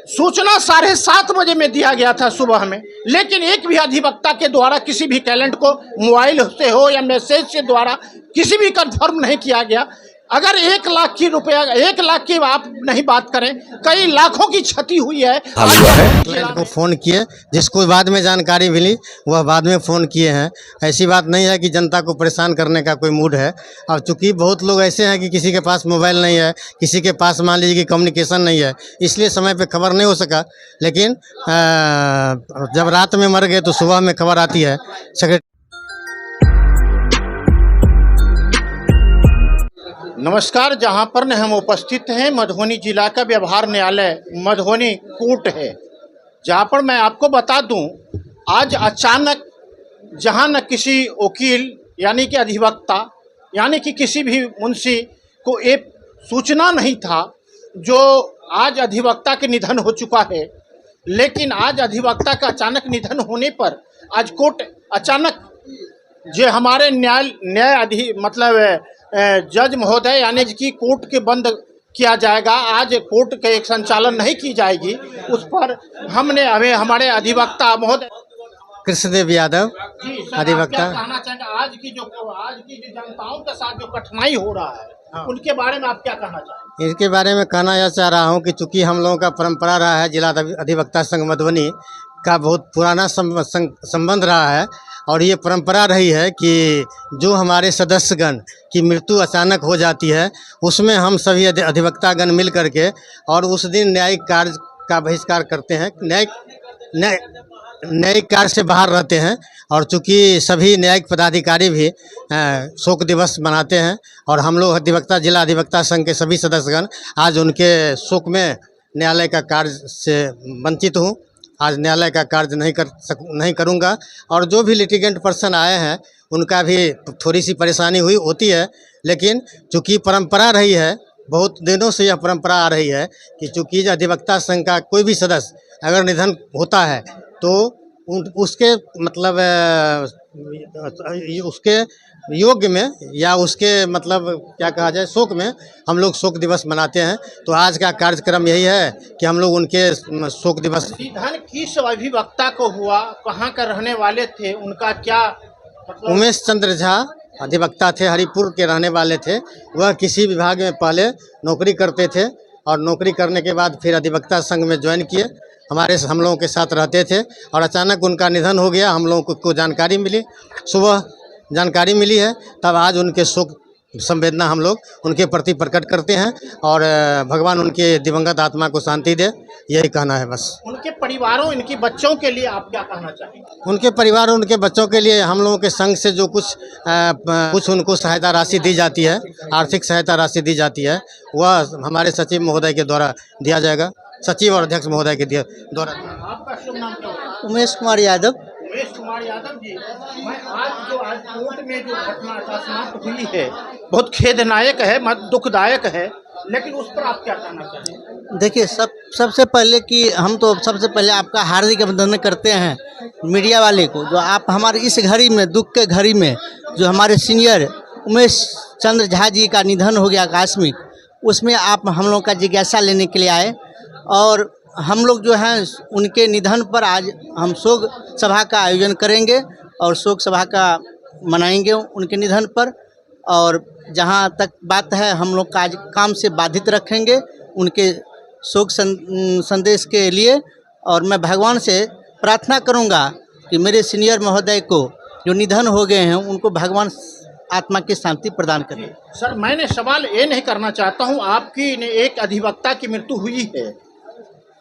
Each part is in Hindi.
सूचना 7:30 बजे में दिया गया था सुबह में, लेकिन एक भी अधिवक्ता के द्वारा किसी भी क्लाइंट को मोबाइल से हो या मैसेज के द्वारा किसी भी कंफर्म नहीं किया गया। अगर 1 लाख की रुपया 1 लाख की आप नहीं बात करें, कई लाखों की क्षति हुई है। क्लाइंट को फ़ोन किए, जिसको बाद में जानकारी मिली वह बाद में फ़ोन किए हैं। ऐसी बात नहीं है कि जनता को परेशान करने का कोई मूड है। और चूँकि बहुत लोग ऐसे हैं कि किसी के पास मोबाइल नहीं है, किसी के पास मान लीजिए कि कम्युनिकेशन नहीं है, इसलिए समय पे खबर नहीं हो सका। लेकिन जब रात में मर गए तो सुबह में खबर आती है। नमस्कार, जहां पर न हम उपस्थित हैं मधुबनी जिला का व्यवहार न्यायालय मधुबनी कोर्ट है, जहां पर मैं आपको बता दूं आज अचानक जहां न किसी वकील यानी कि अधिवक्ता यानी कि किसी भी मुंशी को एक सूचना नहीं था, जो आज अधिवक्ता के निधन हो चुका है। लेकिन आज अधिवक्ता का अचानक निधन होने पर आज कोर्ट अचानक जो हमारे जज महोदय यानी कि कोर्ट के बंद किया जाएगा। आज कोर्ट के एक संचालन नहीं की जाएगी, उस पर हमने हमारे अधिवक्ता महोदय कृष्णदेव यादव अधिवक्ता कहना चाहेंगे आज की जो जनताओं के साथ जो कठिनाई हो रहा है उनके बारे में आप क्या कहना चाहेंगे? इसके बारे में कहना यह चाह रहा हूँ कि चूँकि हम लोगों का परंपरा रहा है, जिला अधिवक्ता संघ मधुबनी का बहुत पुराना संबंध रहा है और ये परंपरा रही है कि जो हमारे सदस्यगण की मृत्यु अचानक हो जाती है उसमें हम सभी अधिवक्तागण मिल करके और उस दिन न्यायिक कार्य का बहिष्कार करते हैं, न्यायिक कार्य से बाहर रहते हैं। और चूँकि सभी न्यायिक पदाधिकारी भी शोक दिवस मनाते हैं और हम लोग अधिवक्ता जिला अधिवक्ता संघ के सभी सदस्यगण आज उनके शोक में न्यायालय का कार्य से वंचित हूँ। आज न्यायालय का कार्य नहीं करूँगा और जो भी लिटिगेंट पर्सन आए हैं उनका भी थोड़ी सी परेशानी होती है। लेकिन चूँकि परंपरा रही है, बहुत दिनों से यह परंपरा आ रही है कि चूँकि अधिवक्ता संघ का कोई भी सदस्य अगर निधन होता है तो उसके मतलब उसके योग्य में या उसके मतलब क्या कहा जाए शोक में हम लोग शोक दिवस मनाते हैं। तो आज का कार्यक्रम यही है कि हम लोग उनके शोक दिवस। निधन किस अधिवक्ता को हुआ, कहाँ का रहने वाले थे, उनका क्या मतलब? उमेश चंद्र झा अधिवक्ता थे, हरिपुर के रहने वाले थे। वह किसी विभाग में पहले नौकरी करते थे और नौकरी करने के बाद फिर अधिवक्ता संघ में ज्वाइन किए, हम लोगों के साथ रहते थे और अचानक उनका निधन हो गया। हम लोगों को जानकारी मिली, सुबह जानकारी मिली है, तब आज उनके शोक संवेदना हम लोग उनके प्रति प्रकट करते हैं और भगवान उनके दिवंगत आत्मा को शांति दे, यही कहना है बस। उनके परिवारों उनके बच्चों के लिए आप क्या कहना चाहेंगे? उनके परिवार और उनके बच्चों के लिए हम लोगों के संघ से जो कुछ उनको सहायता राशि दी जाती है, आर्थिक सहायता राशि दी जाती है, वह हमारे सचिव महोदय के द्वारा दिया जाएगा, सचिव और अध्यक्ष महोदय के द्वारा। आपका शुभ नाम क्या है? उमेश कुमार यादव। उमेश कुमार यादव जी, मैं आज कोर्ट में जो घटना समाप्त हुई है बहुत खेदनायक है, दुखदायक है, लेकिन उस पर आप क्या कहना चाहेंगे? देखिए, सबसे पहले कि हम तो सबसे पहले आपका हार्दिक अभिनंदन करते हैं मीडिया वाले को, जो आप हमारे इस घड़ी में, दुख के घड़ी में, जो हमारे सीनियर उमेश चंद्र झा जी का निधन हो गया आकस्मिक, उसमें आप हम लोग का जिज्ञासा लेने के लिए आए और हम लोग जो हैं उनके निधन पर आज हम शोक सभा का आयोजन करेंगे और शोक सभा का मनाएंगे उनके निधन पर। और जहां तक बात है, हम लोग का आज काम से बाधित रखेंगे उनके शोक संदेश के लिए। और मैं भगवान से प्रार्थना करूंगा कि मेरे सीनियर महोदय को जो निधन हो गए हैं उनको भगवान आत्मा की शांति प्रदान करें। सर, मैंने सवाल ये नहीं करना चाहता हूँ, आपकी एक अधिवक्ता की मृत्यु हुई है,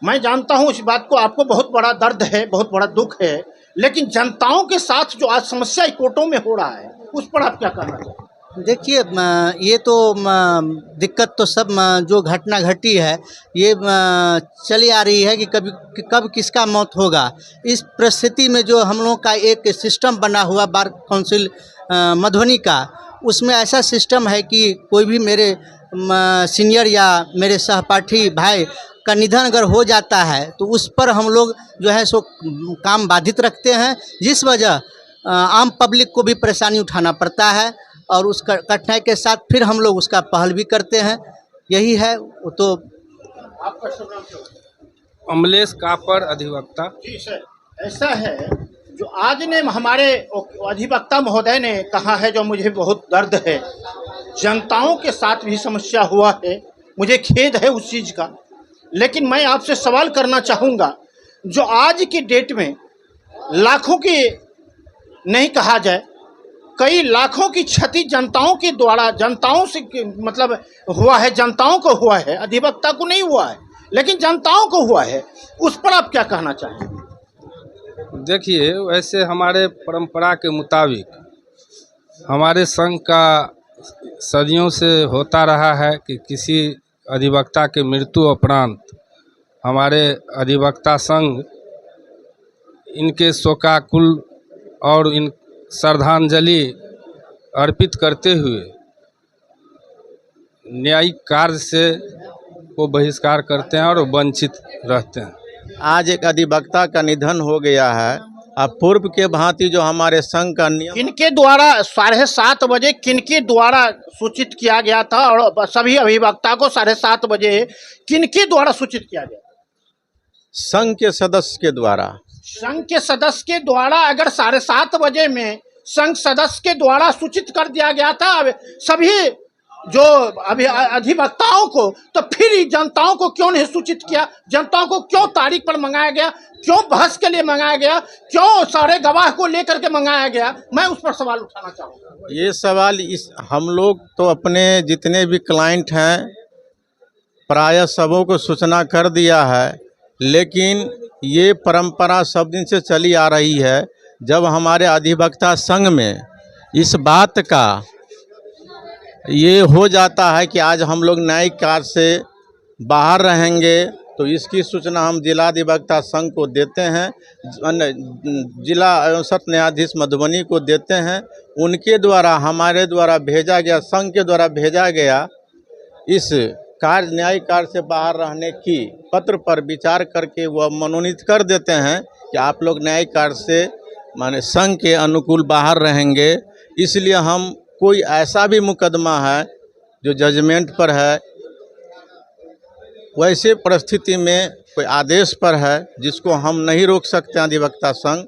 मैं जानता हूँ इस बात को, आपको बहुत बड़ा दर्द है, बहुत बड़ा दुख है, लेकिन जनताओं के साथ जो आज समस्या कोर्टों में हो रहा है उस पर आप क्या कहना चाहते? देखिए, ये तो दिक्कत तो सब जो घटना घटी है ये चली आ रही है कि कब किसका मौत होगा। इस परिस्थिति में जो हम लोगों का एक सिस्टम बना हुआ बार काउंसिल मधुबनी का, उसमें ऐसा सिस्टम है कि कोई भी मेरे सीनियर या मेरे सहपाठी भाई का निधन अगर हो जाता है तो उस पर हम लोग जो है सो काम बाधित रखते हैं, जिस वजह आम पब्लिक को भी परेशानी उठाना पड़ता है और उस कठिनाई के साथ फिर हम लोग उसका पहल भी करते हैं। यही है। तो आपका शुभ नाम क्या है? अमलेश कापर अधिवक्ता। जी सर, ऐसा है जो आज ने हमारे अधिवक्ता महोदय ने कहा है, जो मुझे बहुत दर्द है। जनताओं के साथ भी समस्या हुआ है, मुझे खेद है उस चीज़ का। लेकिन मैं आपसे सवाल करना चाहूँगा, जो आज की डेट में लाखों की नहीं कहा जाए, कई लाखों की क्षति जनताओं के द्वारा, जनताओं से मतलब हुआ है, जनताओं को हुआ है, अधिवक्ता को नहीं हुआ है, लेकिन जनताओं को हुआ है, उस पर आप क्या कहना चाहेंगे? देखिए, वैसे हमारे परंपरा के मुताबिक हमारे संघ का सदियों से होता रहा है कि किसी अधिवक्ता के मृत्यु उपरांत हमारे अधिवक्ता संघ इनके शोकाकुल और इन श्रद्धांजलि अर्पित करते हुए न्यायिक कार्य से वो बहिष्कार करते हैं और वंचित रहते हैं। आज एक अधिवक्ता का निधन हो गया है। अब पूर्व के भांति जो हमारे संघ का नियम, किनके द्वारा 7:30 बजे किनके द्वारा सूचित किया गया था, और सभी अधिवक्ता को 7:30 बजे किनके द्वारा सूचित किया गया? संघ के सदस्य के द्वारा। संघ के सदस्य के द्वारा अगर 7:30 बजे में संघ सदस्य के द्वारा सूचित कर दिया गया था सभी जो अभी अधिवक्ताओं को, तो फिर जनताओं को क्यों नहीं सूचित किया? जनताओं को क्यों तारीख पर मंगाया गया? क्यों बहस के लिए मंगाया गया? क्यों सारे गवाह को लेकर के मंगाया गया? मैं उस पर सवाल उठाना चाहूँगा। ये सवाल हम लोग तो अपने जितने भी क्लाइंट हैं प्रायः सबों को सूचना कर दिया है, लेकिन ये परंपरा सब दिन से चली आ रही है। जब हमारे अधिवक्ता संघ में इस बात का ये हो जाता है कि आज हम लोग न्यायिक कार्य से बाहर रहेंगे, तो इसकी सूचना हम जिला अधिवक्ता संघ को देते हैं, जिला एवं सत्र न्यायाधीश मधुबनी को देते हैं। उनके द्वारा हमारे द्वारा भेजा गया, संघ के द्वारा भेजा गया इस कार्य न्यायिक कार्य से बाहर रहने की पत्र पर विचार करके वह मनोनीत कर देते हैं कि आप लोग न्यायिक कार्य से माने संघ के अनुकूल बाहर रहेंगे। इसलिए हम कोई ऐसा भी मुकदमा है जो जजमेंट पर है, वैसे परिस्थिति में कोई आदेश पर है जिसको हम नहीं रोक सकते अधिवक्ता संघ,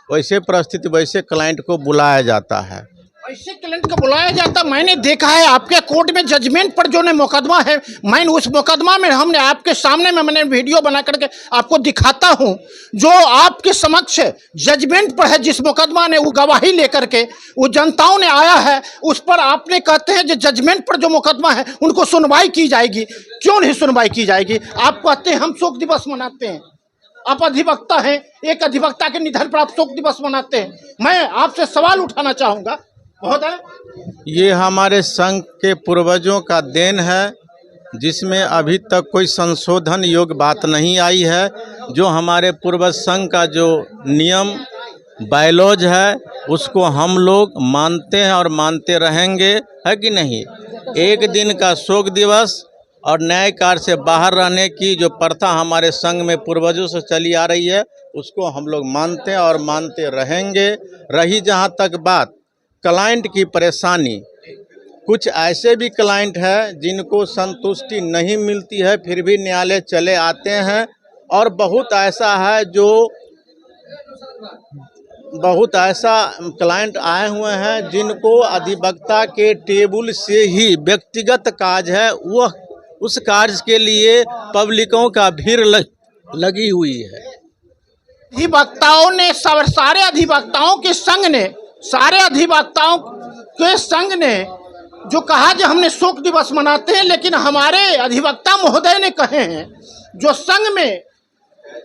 वैसे परिस्थिति वैसे क्लाइंट को बुलाया जाता है। ऐसे क्लाइंट को बुलाया जाता, मैंने देखा है आपके कोर्ट में जजमेंट पर जो ने मुकदमा है, मैं उस मुकदमा में हमने आपके सामने में मैंने वीडियो बना करके आपको दिखाता हूं, जो आपके समक्ष जजमेंट पर है, जिस मुकदमा ने वो गवाही लेकर के वो जनताओं ने आया है, उस पर आपने कहते हैं जो जजमेंट पर जो मुकदमा है उनको सुनवाई की जाएगी। क्यों नहीं सुनवाई की जाएगी? आप कहते हैं हम शोक दिवस मनाते हैं, आप अधिवक्ता हैं, एक अधिवक्ता के निधन पर आप शोक दिवस मनाते हैं। मैं आपसे सवाल उठाना चाहूँगा महोदय, ये हमारे संघ के पूर्वजों का देन है, जिसमें अभी तक कोई संशोधन योग्य बात नहीं आई है। जो हमारे पूर्वज संघ का जो नियम बायलॉज है उसको हम लोग मानते हैं और मानते रहेंगे, है कि नहीं। एक दिन का शोक दिवस और न्याय कार्य से बाहर रहने की जो प्रथा हमारे संघ में पूर्वजों से चली आ रही है उसको हम लोग मानते हैं और मानते रहेंगे। रही जहाँ तक बात क्लाइंट की परेशानी, कुछ ऐसे भी क्लाइंट हैं जिनको संतुष्टि नहीं मिलती है फिर भी न्यायालय चले आते हैं, और बहुत ऐसा क्लाइंट आए हुए हैं जिनको अधिवक्ता के टेबल से ही व्यक्तिगत कार्य है, वह उस कार्य के लिए पब्लिकों का भीड़ लगी हुई है। अधिवक्ताओं ने सारे अधिवक्ताओं के संघ ने जो कहा जो हमने शोक दिवस मनाते हैं, लेकिन हमारे अधिवक्ता महोदय ने कहे हैं जो संघ में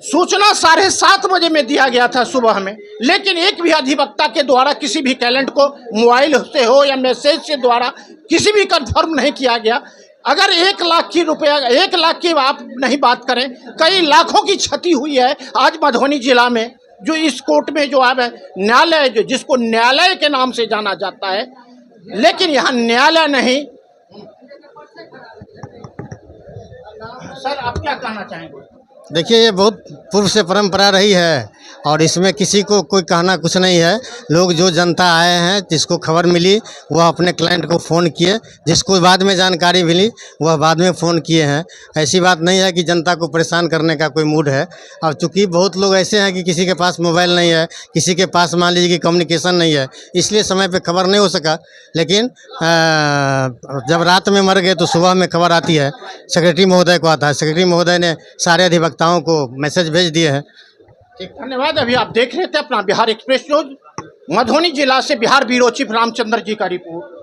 सूचना 7:30 बजे में दिया गया था सुबह में, लेकिन एक भी अधिवक्ता के द्वारा किसी भी क्लाइंट को मोबाइल से हो या मैसेज के द्वारा किसी भी कन्फर्म नहीं किया गया। अगर 1 लाख की रुपया 1 लाख की आप नहीं बात करें, कई लाखों की क्षति हुई है आज मधुबनी जिला में। जो इस कोर्ट में जो अब न्यायालय जो जिसको न्यायालय के नाम से जाना जाता है, लेकिन यहाँ न्यायालय नहीं। सर आप क्या कहना चाहेंगे? देखिए, ये बहुत पूर्व से परंपरा रही है और इसमें किसी को कोई कहना कुछ नहीं है। लोग जो जनता आए हैं, जिसको खबर मिली वह अपने क्लाइंट को फ़ोन किए, जिसको बाद में जानकारी मिली वह बाद में फ़ोन किए हैं। ऐसी बात नहीं है कि जनता को परेशान करने का कोई मूड है। और चूँकि बहुत लोग ऐसे हैं कि किसी के पास मोबाइल नहीं है, किसी के पास मान लीजिए कि कम्युनिकेशन नहीं है, इसलिए समय पे खबर नहीं हो सका। लेकिन जब रात में मर गए तो सुबह में खबर आती है, सेक्रेटरी महोदय को आता है। सेक्रेटरी महोदय ने सारे अधिवक्ताओं को मैसेज भेज दिए हैं। ठीक, धन्यवाद। अभी आप देख रहे थे अपना बिहार एक्सप्रेस न्यूज, मधुबनी जिला से बिहार ब्यूरो चीफ रामचंद्र जी का रिपोर्ट।